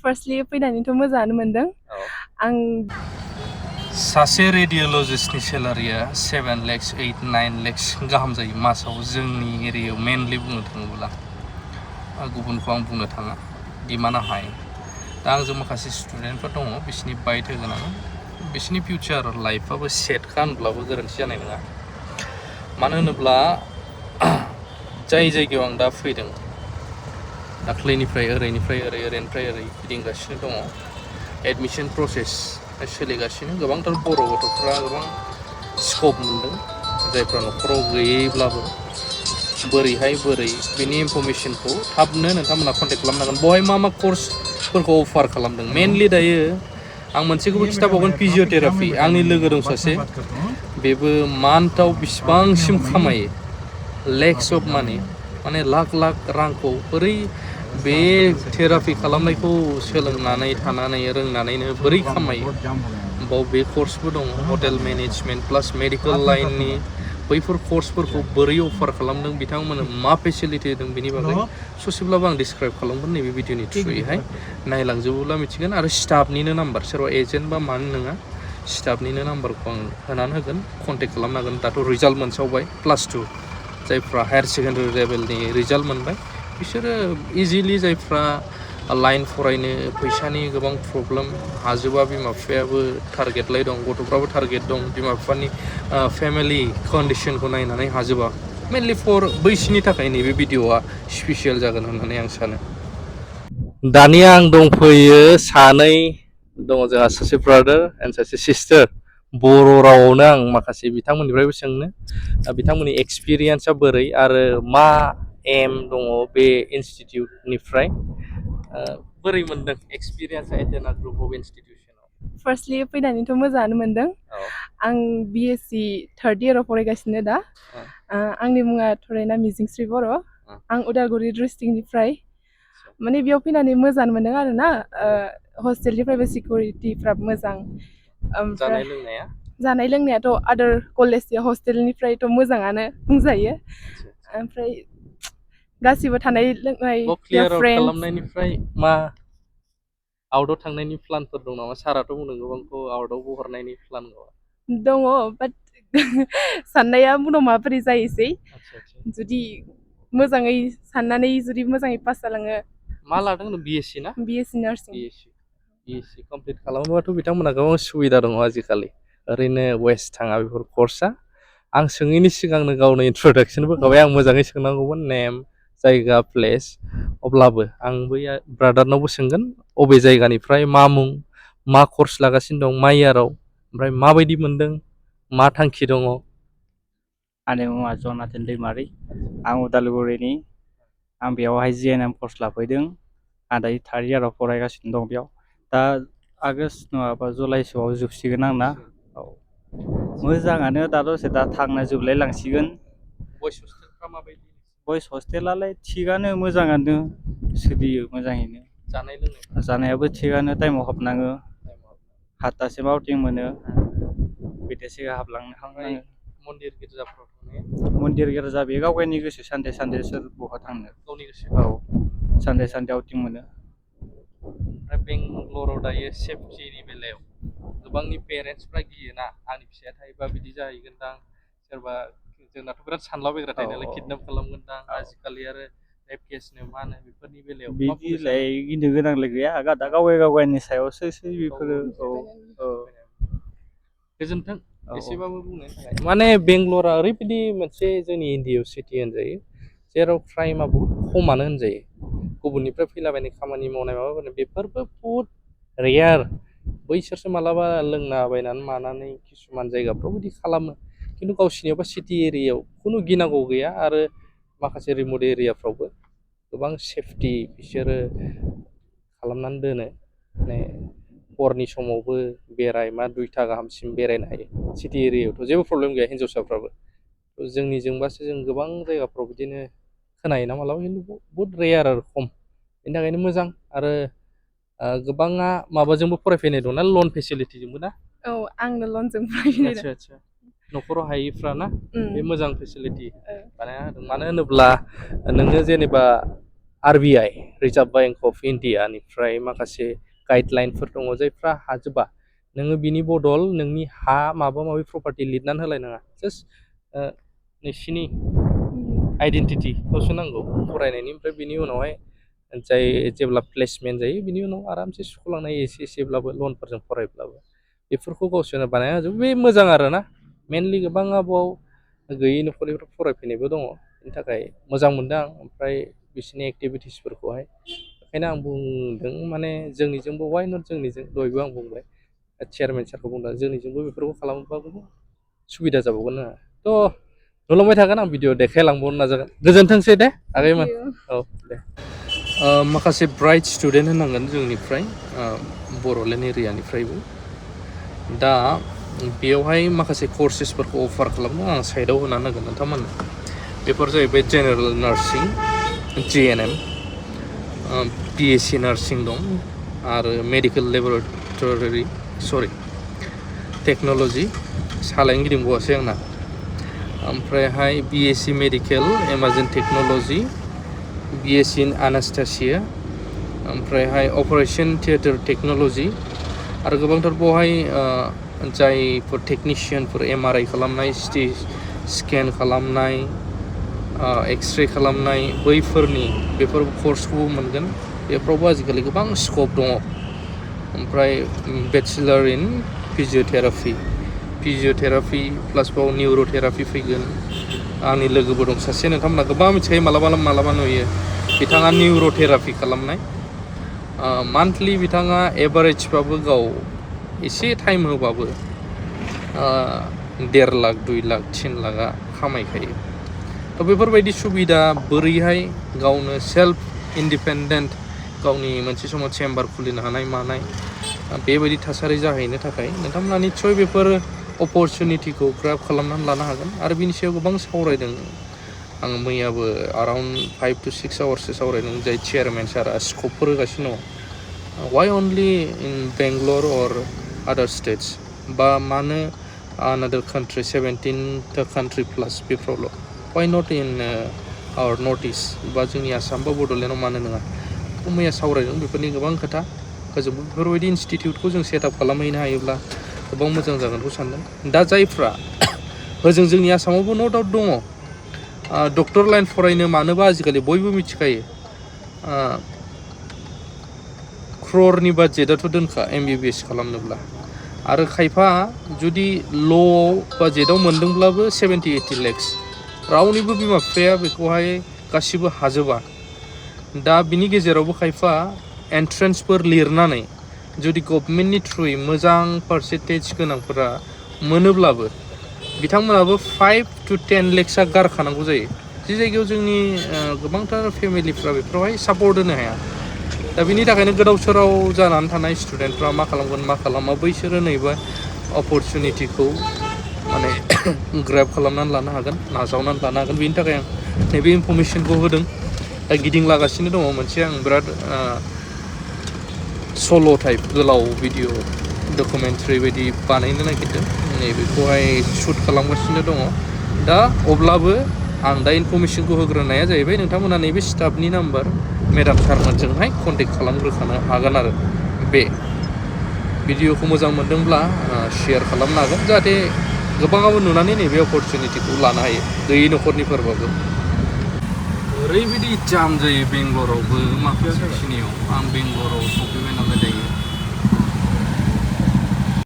Firstly फैनानैथ' मोजाङानो मोनदों। आं सासे रेडियोलजिस्टनि सेलारिया 7 lakhs 8 9 lakhs गाहाम जायो मासाव जोंनि एरियायाव मेनलि बुंनो थाङोब्ला गुबुनखौ आं बुंनो थाङा डिमान्डआ हाई दा आंजों माखासे स्टुडेन्टफोर दङ बिसोरनि बाइट होगोन आं बिसोरनि फिउचार लाइफआबो सेट खालामब्लाबो गोरोन्थि जानाय नङा मानो होनोब्ला जाय जायगायाव आं दा फैदों दाख्लैनिफ्राय ओरैनिफ्राय ओरै गिदिंगासिनो दङ एडमिशन प्रसेस सोलिगासिनो गोबांथार बर' गथ'फ्रा गोबां स्कप मोनदों जायफ्रा न'खराव गैयैब्लाबो बोरैहाय बेनि इनफरमेशनखौ थाबनो नोंथांमोना कन्टेक्ट खालामनांगोन बहाय मा कर्सफोरखौ अफार खालामदों मेनलि दायो आं मोनसेखौबो खिथाबावगोन फिजियोथेरापि आंनि लोगो दं सासे बेबो मान्थआव बेसेबांसिम खामायो लेक्स अफ मानि माने लाख रांखौ बोरै बे थेरापि खालामनायखौ सोलोंनानै थानानै रोंनानैनो बोरै खामायो बाव बे कर्सबो दङ हटेल मेनेजमेन्ट प्लास मेडिकेल लाइननि बैफोर कर्सफोरखौ बोरै अफार खालामदों बिथांमोननो मा फेसिलिटि होदों बेनि बागै ससेब्लाबो आं डिसक्राइब खालामगोन नैबे भिडिअनि थ्रुयैहाय नायलांजोबोब्ला मिथिगोन आरो स्टाफनिनो नाम्बार सोरबा एजेन्ट बा मानो नङा स्टाफनिनो नाम्बारखौ आं होनानै होगोन कन्टेक्ट खालामनांगोन दाथ' रिजाल्ट मोनसावबाय +2 जायफ्रा हायार सेकेन्डारि लेभेलनि रिजाल्ट मोनबाय बिसोरो इजिलि जायफ्रा लाइन फरायनो फैसानि गोबां प्रब्लेम हाजोबा बिमा बिफायाबो टारगेटलाय दं गथ'फ्राबो टारगेट दं बिमा बिफानि फेमिलि कन्डिसनखौ नायनानै हाजोबा मेनलि फर बैसोरनि थाखाय नैबे भिडिअआ स्पेसियेल जागोन होननानै आं सानो दानिया आं दंफैयो सानै दङ जोंहा सासे ब्रादार एन्ड सासे सिस्टार बर' रावावनो आं माखासे बिथांमोननिफ्रायबो सोंनो बिथांमोननि एक्सपिरियेन्सआ बोरै आरो मा एम दङ बे इनस्टिटिउटनिफ्राय बोरै मोनदों एक्सपिरियेन्सआ एटेना ग्रुप अफ इनस्टिटिउसनाव फार्स्टलि फैनानैथ' मोजाङानो मोनदों आं BSc थर्ड इयाराव फरायगासिनो दा आंनि मुङा थरायना मिजिंस्रि बर' आं उदालगुरि डिस्ट्रिक्टनिफ्राय माने बेयाव फैनानै मोजां मोनदों आरो ना हस्टेलनिफ्रायबो सिकिउरिटिफ्रा मोजां ओमफ्राय जानाय लोंनायाथ' आदार कलेज हस्टेलनिफ्रायथ' मोजाङानो बुंजायो ओमफ्राय गासिबो थानाय लोंनाय खालामनायनिफ्राय मा आउटआव थांनायनि प्लानफोर दं नामा साराथ' बुंदों गोबांखौ आउटआवबो हरनायनि प्लान दङ बाट साननाया उनाव माबोरै जायोसै जुदि मोजाङै साननानै जुदि मोजाङै पास जालाङो मा लादों BSc ना BSc नार्सिं BSc कमप्लिट खालामोबाथ' बिथांमोना गोबां सुबिदा दङ आजिखालि ओरैनो वेस्ट थाङा बेफोर कर्सआ आं सोङैनि सिगांनो गावनो इन्ट्रडाक्सनबो होखाबाय आं मोजाङै सोंनांगौमोन नेम जायगा प्लेस अब्लाबो आं बै ब्रादारनावबो सोंगोन अबे जायगानिफ्राय मा मुं मा कर्स लागासिनो दं मा इयाराव ओमफ्राय माबायदि मोनदों मा थांखि दङ आंनि मुङा जनाथन दैमारि आं उदालगुरिनि आं बेयावहाय GNM कर्स लाफैदों आं दायो थार्ड इयाराव फरायगासिनो दं बेयाव दा आगष्ट नङाबा जुलाइसोआव जोबसिगोन आंना औ मोजाङानो दा दसे दा थांना जोबलाय लांसिगोन बयस हस्टेलालाय थिगानो मोजाङानो सोलियो मोजाङैनो जानायाबो थिगानो टाइमाव हाबनाङो 7टासिम आउटिं मोनो बिदिसो हाबलांनो हाङो मन्दिर गिर्जा बे गावगायनि गोसो सानडे सोर बहा थांनो गावनि गोसो औ सानडे आउटिं मोनो ओमफ्राय बेंगलराव दायो सेफटिनि बेलायाव गोबांनि पेरेन्टसफ्रा गियोना आंनि फिसाया थायोबा बिदि जाहैगोनदां सोरबा जोंनाथ' बिराद सानलाबायग्रा थायो नालाय किडनेप खालामगोनदां आजिखालि आरो रेप केसनो मा होनो बेफोरनि बेलायाव बिदिलाय गिनो गोनांलाय गैया दा गावगायनि सायावसो बेफोरो औ गोजोन्थों एसेबाबो बुंनायनि थाखाय माने बेंगलरा ओरैबायदि मोनसे जोंनि इन्डियायाव सिटि होनजायो जेराव क्राइमा बहुद खमानो होनजायो गुबुननिफ्राय फैलाबायनाय खामानि मावनाय माबाफोर बेफोरबो बहुद रेयार बैसोरसो मालाबा लोंलाबायनानै मानानै किसुमान जायगाफ्राव बिदि खालामो खिन्थु गावसिनियावबा सिटि एरियायाव खुनु गिनांगौ गैया आरो माखासे रिमट एरियाफ्रावबो गोबां सेफटि बिसोरो खालामनानै दोनो माने हरनि समावबो बेराय मा 2टा गाहामसिम बेरायनो हायो सिटि एरियायावथ' जेबो प्रब्लेम गैया हिन्जावसाफ्राबो जोंनिजोंबासो जों गोबां जायगाफ्राव बिदिनो खोनायो ना मालाबा खिन्थु बहुद रेयार आरो खम बेनि थाखायनो मोजां आरो गोबाङा माबाजोंबो फरायफैनाय दंना लन फेसिलिटिजोंबो ना औ आंनो लनजों फरायफैनाय आदसा न'खराव हायैफ्रा ना बे मोजां फेसिलिटि बानायना होदों मानो होनोब्ला नोङो जेनेबा RBI रिजार्भ बेंक अफ इन्डियानिफ्राय माखासे गाइडलाइनफोर दङ जायफ्रा हाजोबा नोङो बिनि बदल नोंनि हा माबा माबि प्रपार्टि लिरनानै होलायनाङा जास्ट नोंसिनि आइडेन्टिटिखौसो नांगौ फरायनायनि ओमफ्राय बिनि उनावहाय जाय जेब्ला प्लेसमेन्ट जायो बिनि उनाव आरामसे सुख'लांनाय एसेब्लाबो लनफोरजों फरायब्लाबो बेफोरखौ गावसोरनो बानायना होजोबो बे मोजां आरोना मेनलि गोबां आबहाव गैयै न'खरनिफ्राय फरायफैनायबो दङ बेनि थाखाय मोजां मोनदों आं ओमफ्राय बिसोरनि एक्टिभिटिसफोरखौहाय ओंखायनो आं बुंदों माने जोंनिजोंबो वाइ नट जोंनिजों दहायबो आं बुंबाय चेयारमेन सारखौ बुंदों जोंनिजोंबो बेफोरखौ खालामोबाबो सुबिदा जाबावगोन ना थ' नुलांबाय थागोन आं भिडिअ देखायलांबावनो नाजागोन गोजोनथोंसै दे आगैमोन औ दे माखासे ब्राइट स्टुडेन्ट होनांगोन जोंनिफ्राय बर'लेण्ड एरियानिफ्रायबो दा बेयावहाय माखासे कर्सेसफोरखौ अफार खालामदों आं साइडआव होनानै होगोन नोंथांमोननो बेफोर जाहैबाय general nursing JNM BSc nursing दं आरो मेडिकेल लेबरेटरि टेक्न'लजि सालायनो गिदिंबावासै आंना ओमफ्रायहाय BSc medical Amazon technology BSc इन एनास्थेसिया ओमफ्रायहाय अपारेशन थियेटार टेक्न'लजि आरो गोबांथार बेवहाय जायफोर टेकनिशियानफोर MRI खालामनाय CT स्केन खालामनाय एक्सरे खालामनाय बैफोरनि बेफोर कर्सखौबो मोनगोन बेफोरावबो आजिखालि गोबां स्कप दङ ओमफ्राय बेचेलर इन फिजिअथेरापि प्लास बाव निउर'थेरापि फैगोन आंनि लोगोबो दं सासे नोंथांमोना गोबां मिथिखायो मालाबा नुयो बिथाङा निउर'थेरापि खालामनाय मान्थलि बिथाङा एभारेजबाबो गाव एसे टाइम होबाबो 1.5 लाख 2 लाख 3 लाखा खामायखायो थ' बेफोरबायदि सुबिदा बोरैहाय गावनो सेल्फ इन्डिपेन्डेन्ट गावनि मोनसे समाव चेम्बार खुलिनो हानाय मानाय बेबायदि थासारि जाहैनो थाखाय नोंथांमोना निस्सय बेफोर अपरचुनिटिखौ ग्राब खालामनानै लानो हागोन आरो बिनि सायाव गोबां सावरायदों आं मैयाबो अराउन्ड 5 to 6 आवार्ससो सावरायदों जाय चेयारमेन सारा स्कपफोर होगासिनो दङ वाइ अनलि इन बेंगलर अर आदार स्टेट्स बा मानो आनादार कान्ट्रि 17 कान्ट्रि प्लास बेफोरावल' why not in our North East बा जोंनि आसाम बा बड'लेण्डआव मानो नङा बेखौ मैया सावरायदों बेफोरनि गोबां खोथा जों बेफोरबायदि इनस्टिटिउटखौ जों सेटआप खालामहैनो हायोब्ला गोबां मोजां जागोनखौ सानदों दा जायफ्रा होजों जोंनि आसामावबो न' डाउट दङ डक्टर लाइन फरायनो मानोबा आजिखालि बयबो मिथिखायो क्ररनि बाजेटआथ' दोनखा MBBS खालामनोब्ला आरो खायफा जुदि ल'आव बाजेटआव मोनदोंब्लाबो 70-80 लाख्स रावनिबो बिमा बिफाया बेखौहाय गासिबो हाजोबा दा बिनि गेजेरावबो खायफा एन्ट्रेन्सफोर लिरनानै जुदि गभर्नमेन्टनि थ्रुयै मोजां पार्सेन्टेज गोनांफोरा मोनोब्लाबो बिथांमोनाबो 5 to 10 लाख्सआ गारखानांगौ जायो जि जायगायाव जोंनि गोबांथार फेमिलिफ्रा बेफोरावहाय सापर्ट होनो हाया दा बिनि थाखायनो गोदाव सोराव जानानै थानाय स्टुडेन्टफ्रा मा खालामगोन मा खालामा बैसोरो नैबे अपरचुनिटिखौ माने ग्रेब खालामनानै लानो हागोन नाजावनानै लानो हागोन बेनि थाखाय आं नैबे इनफरमेसनखौ होदों दा गिदिंलागासिनो दङ मोनसे आं बिराद सल' टाइप गोलाव भिडिअ डकुमेन्टारि बायदि बानायनो नागिरदों नैबेखौहाय शुट खालामगासिनो दङ दा अब्लाबो आं दा इनफरमेसनखौ होग्रोनाया जाहैबाय नोंथांमोना नैबे स्टाफनि नाम्बार मेडाम सारमोनजोंहाय कन्टेक्ट खालामग्रोखानो हागोन आरो बे भिडिअखौ मोजां मोनदोंब्ला शेयार खालामनो हागोन जाहाथे गोबाङाबो नुनानै नैबे अपरचुनिटिखौ लानो हायो गैयै न'खरनिफोरबाबो ओरैबायदि जाम जायो बेंगलरावबो माखासे खिनियाव आं बेंगलराव सफैबाय